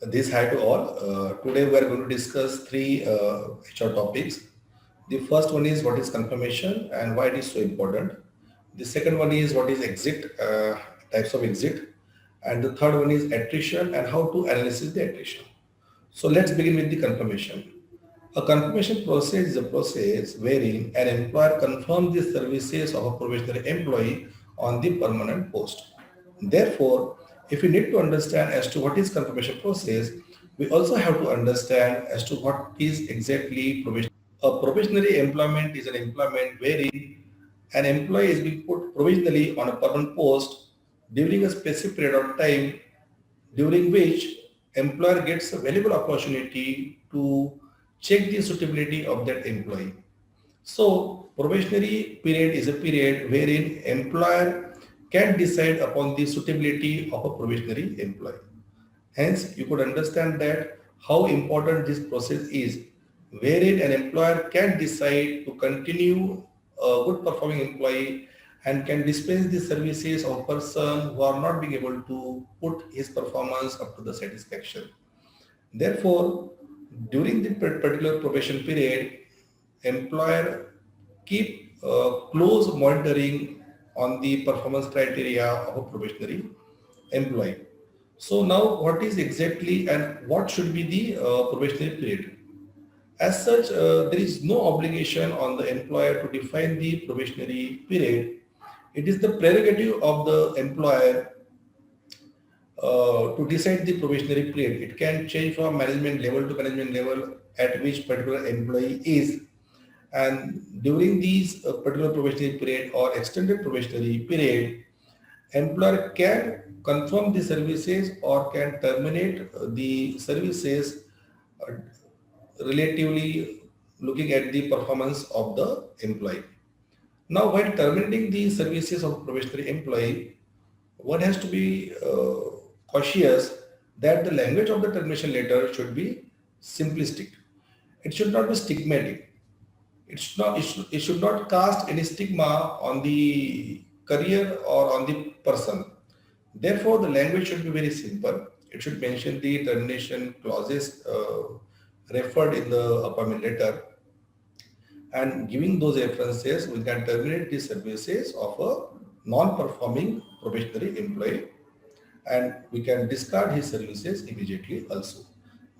This hi to all. Today we are going to discuss three HR topics. The first one is what is confirmation and why it is so important. The second one is what is exit, types of exit. And the third one is attrition and how to analyze the attrition. So let's begin with the confirmation. A confirmation process is a process wherein an employer confirms the services of a probationary employee on the permanent post. Therefore, if we need to understand as to what is confirmation process, we also have to understand as to what is exactly probation. A probationary employment is an employment wherein an employee is being put provisionally on a permanent post during a specific period of time during which employer gets a valuable opportunity to check the suitability of that employee. So probationary period is a period wherein employer can decide upon the suitability of a probationary employee. Hence, you could understand that how important this process is, wherein an employer can decide to continue a good performing employee and can dispense the services of a person who are not being able to put his performance up to the satisfaction. Therefore, during the particular probation period, employer keep close monitoring on the performance criteria of a probationary employee. So now what is exactly and what should be the probationary period? As such, there is no obligation on the employer to define the probationary period. It is the prerogative of the employer to decide the probationary period. It can change from management level to management level at which particular employee is. And during these particular probationary period or extended probationary period, employer can confirm the services or can terminate the services uh, relatively looking at the performance of the employee. Now, while terminating the services of a probationary employee, one has to be cautious that the language of the termination letter should be simplistic. It should not be stigmatic. It should not cast any stigma on the career or on the person. Therefore, the language should be very simple. It should mention the termination clauses referred in the appointment letter, and giving those references, we can terminate the services of a non-performing probationary employee and we can discard his services immediately also.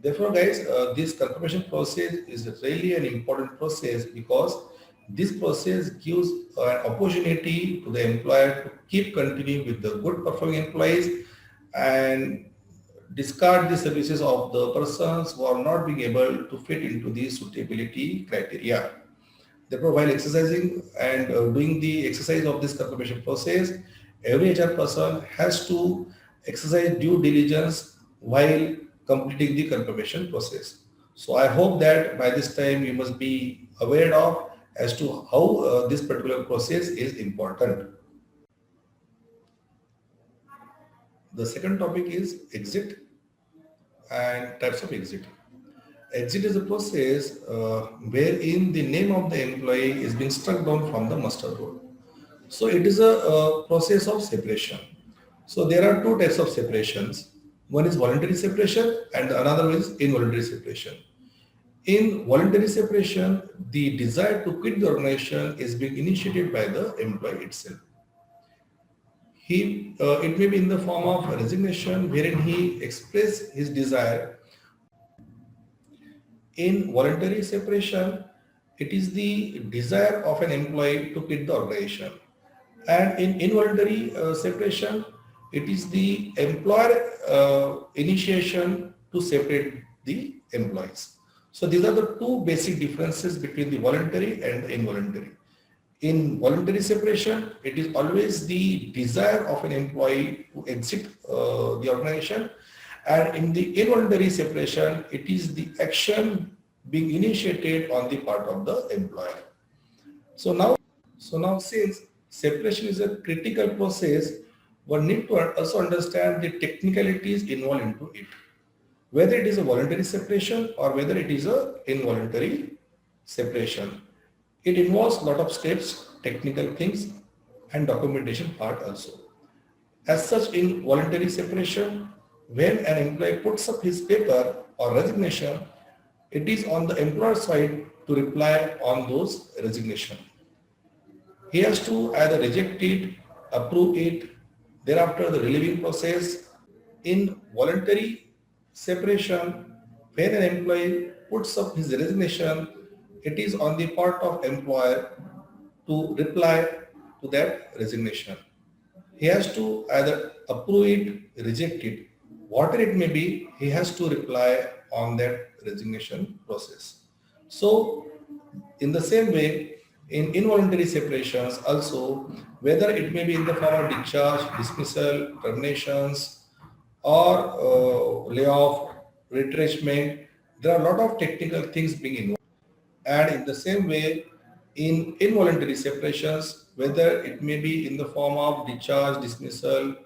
Therefore, guys, this confirmation process is really an important process because this process gives an opportunity to the employer to keep continuing with the good performing employees and discard the services of the persons who are not being able to fit into the suitability criteria. Therefore, while exercising and doing the exercise of this confirmation process, every HR person has to exercise due diligence while completing the confirmation process. So I hope that by this time you must be aware of as to how this particular process is important. The second topic is exit and types of exit. Exit is a process wherein the name of the employee is being struck down from the muster roll. So it is a process of separation. So there are two types of separations. One is voluntary separation and another one is involuntary separation. In voluntary separation, the desire to quit the organization is being initiated by the employee itself. It may be in the form of resignation wherein he expresses his desire. In voluntary separation, it is the desire of an employee to quit the organization. And in involuntary separation, it is the employer initiation to separate the employees. So these are the two basic differences between the voluntary and the involuntary. In voluntary separation, it is always the desire of an employee to exit the organization, and in the involuntary separation, it is the action being initiated on the part of the employer. So now since separation is a critical process, one need to also understand the technicalities involved into it. Whether it is a voluntary separation or whether it is a involuntary separation. It involves a lot of steps, technical things and documentation part also. As such, in voluntary separation, when an employee puts up his paper or resignation, it is on the employer side to reply on those resignation. He has to either reject it, approve it, thereafter the relieving process. In voluntary separation, when an employee puts up his resignation, it is on the part of employer to reply to that resignation. He has to either approve it, reject it, whatever it may be, he has to reply on that resignation process. So in the same way, in involuntary separations also, whether it may be in the form of discharge, dismissal, terminations, or layoff, retrenchment, there are a lot of technical things being involved. And in the same way, in involuntary separations, whether it may be in the form of discharge, dismissal,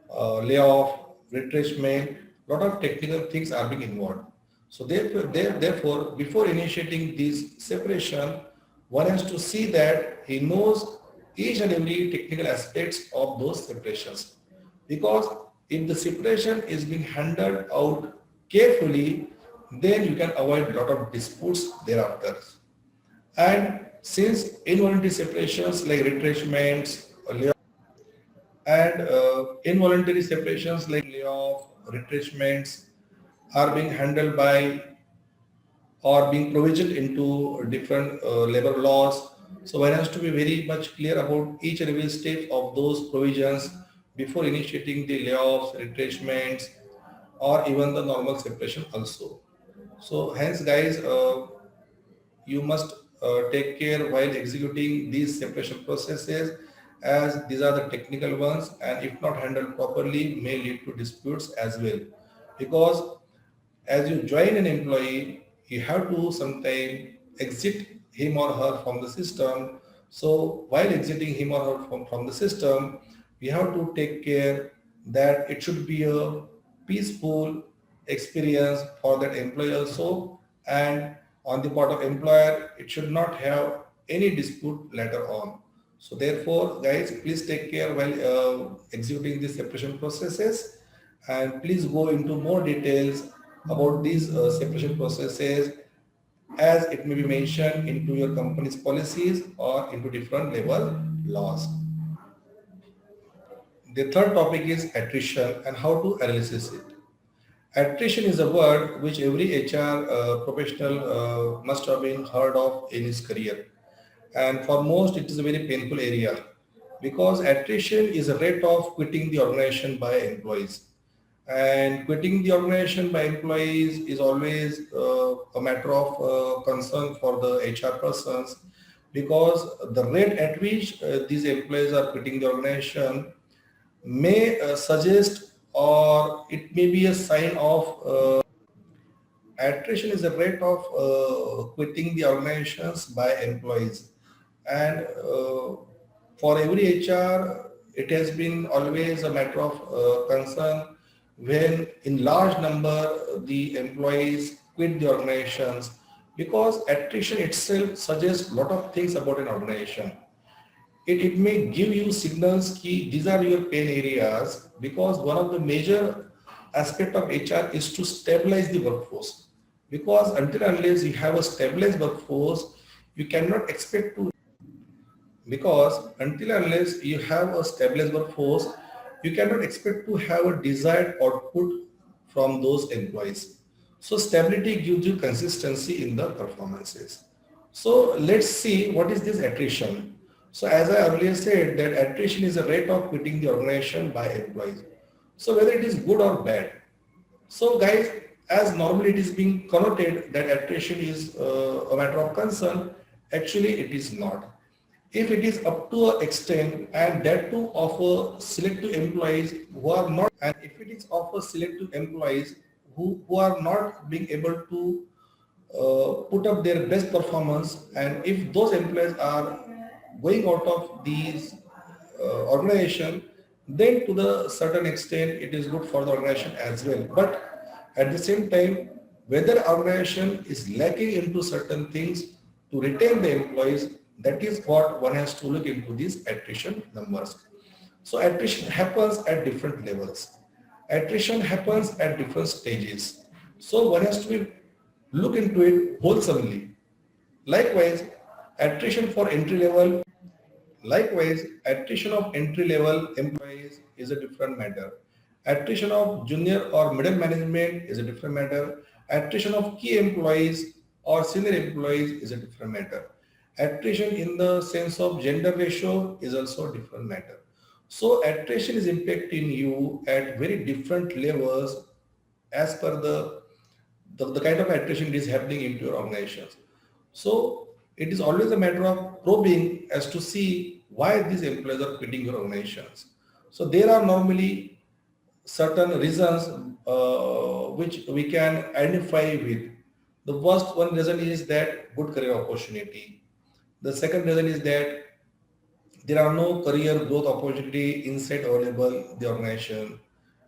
layoff, retrenchment, lot of technical things are being involved. So therefore, before initiating this separation, one has to see that he knows each and every technical aspects of those separations. Because if the separation is being handled out carefully, then you can avoid a lot of disputes thereafter. And since involuntary separations like retrenchments, and involuntary separations like layoff, retrenchments are being handled by or being provisioned into different labor laws. So one has to be very much clear about each and every step of those provisions before initiating the layoffs, retrenchments, or even the normal separation also. So hence guys, you must take care while executing these separation processes, as these are the technical ones, and if not handled properly may lead to disputes as well. Because as you join an employee, you have to sometime exit him or her from the system. So while exiting him or her from the system, we have to take care that it should be a peaceful experience for that employee also, and on the part of employer, it should not have any dispute later on. So therefore, guys, please take care while executing these separation processes, and please go into more details about these separation processes as it may be mentioned into your company's policies or into different labor laws. The third topic is attrition and how to analyze it. Attrition is a word which every HR professional must have been heard of in his career. And for most, it is a very painful area because attrition is a rate of quitting the organization by employees. And quitting the organization by employees is always a matter of concern for the HR persons, because the rate at which these employees are quitting the organization may suggest, or it may be a sign of attrition is a rate of quitting the organizations by employees. And for every HR, it has been always a matter of concern when in large number the employees quit the organizations, because attrition itself suggests a lot of things about an organization. It may give you signals key these are your pain areas, because one of the major aspect of HR is to stabilize the workforce, because until unless you have a stabilized workforce, you cannot expect to, because until unless you have a stabilized workforce, you cannot expect to have a desired output from those employees. So stability gives you consistency in the performances. So let's see what is this attrition. So as I earlier said, that attrition is a rate of quitting the organization by employees. So whether it is good or bad. So guys, as normally it is being connoted that attrition is a matter of concern, actually it is not. If it is up to an extent, and that too of a selective employees who are not, and if it is of a selective employees who are not being able to put up their best performance, and if those employees are going out of these organization, then to the certain extent it is good for the organization as well. But at the same time, whether organization is lacking into certain things to retain the employees, that is what one has to look into these attrition numbers. So attrition happens at different levels. Attrition happens at different stages. So one has to look into it wholesomely. Likewise, attrition for entry level Likewise, attrition of entry-level employees is a different matter. Attrition of junior or middle management is a different matter. Attrition of key employees or senior employees is a different matter. Attrition in the sense of gender ratio is also a different matter. So attrition is impacting you at very different levels as per the kind of attrition is happening into your organizations. So it is always a matter of probing as to see why these employees are quitting your organizations. So there are normally certain reasons which we can identify with. The first one reason is that good career opportunity. The second reason is that there are no career growth opportunity inside available the organization,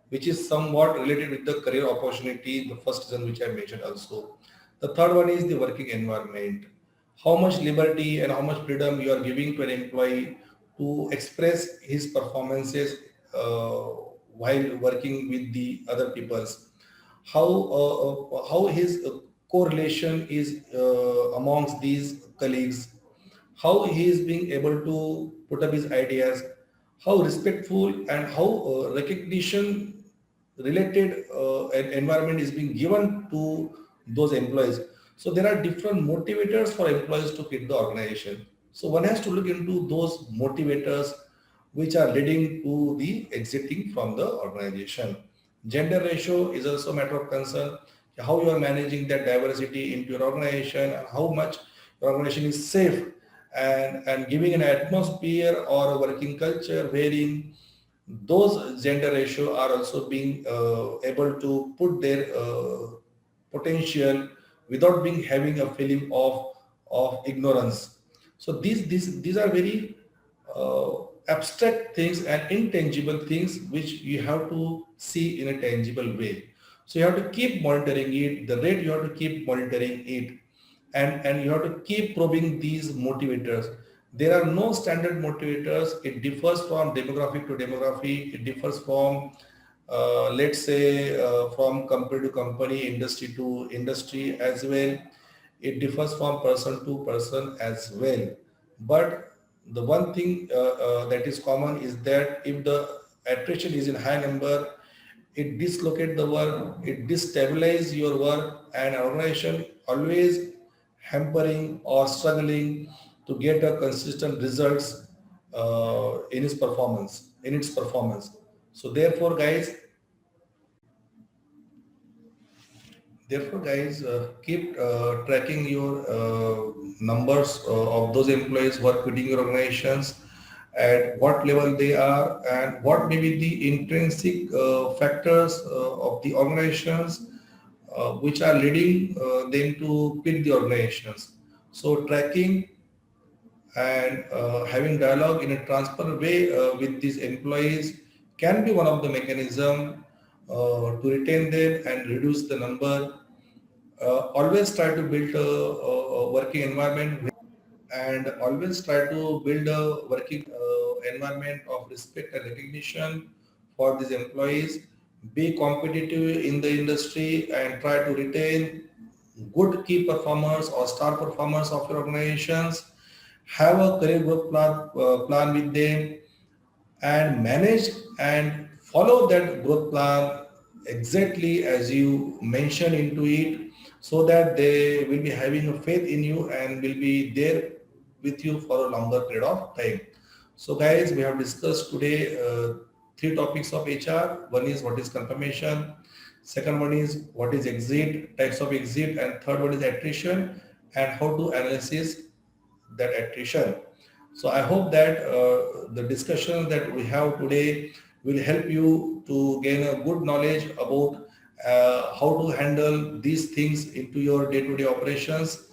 which is somewhat related with the career opportunity, the first reason which I mentioned also. The third one is the working environment. How much liberty and how much freedom you are giving to an employee to express his performances while working with the other peoples. How his correlation is amongst these colleagues, how he is being able to put up his ideas, how respectful and how recognition related an environment is being given to those employees. So there are different motivators for employees to quit the organization. So one has to look into those motivators which are leading to the exiting from the organization. Gender ratio is also a matter of concern. How you are managing that diversity into your organization, and how much your organization is safe and giving an atmosphere or a working culture wherein those gender ratio are also being able to put their potential without being having a feeling of ignorance. So these are very abstract things and intangible things which you have to see in a tangible way. So you have to keep monitoring it, the rate you have to keep monitoring it, and you have to keep probing these motivators. There are no standard motivators. It differs from demographic to demography. It differs from, let's say, from company to company, industry to industry as well. It differs from person to person as well. But the one thing that is common is that if the attrition is in high number, it dislocate the work, it destabilize your work, and organization always hampering or struggling to get a consistent results in its performance. So therefore guys, keep tracking your numbers of those employees who are quitting your organizations, at what level they are, and what may be the intrinsic factors of the organizations which are leading them to quit the organizations. So tracking and having dialogue in a transparent way with these employees can be one of the mechanism to retain them and reduce the number. Always try to build a working environment and always try to build a working environment of respect and recognition for these employees. Be competitive in the industry and try to retain good key performers or star performers of your organizations. Have a career growth plan with them and manage and follow that growth plan exactly as you mention into it, so that they will be having a faith in you and will be there with you for a longer period of time. So guys, we have discussed today three topics of HR. One is what is confirmation, second one is what is exit, types of exit, and third one is attrition and how to analysis that attrition. So I hope that the discussion that we have today will help you to gain a good knowledge about how to handle these things into your day-to-day operations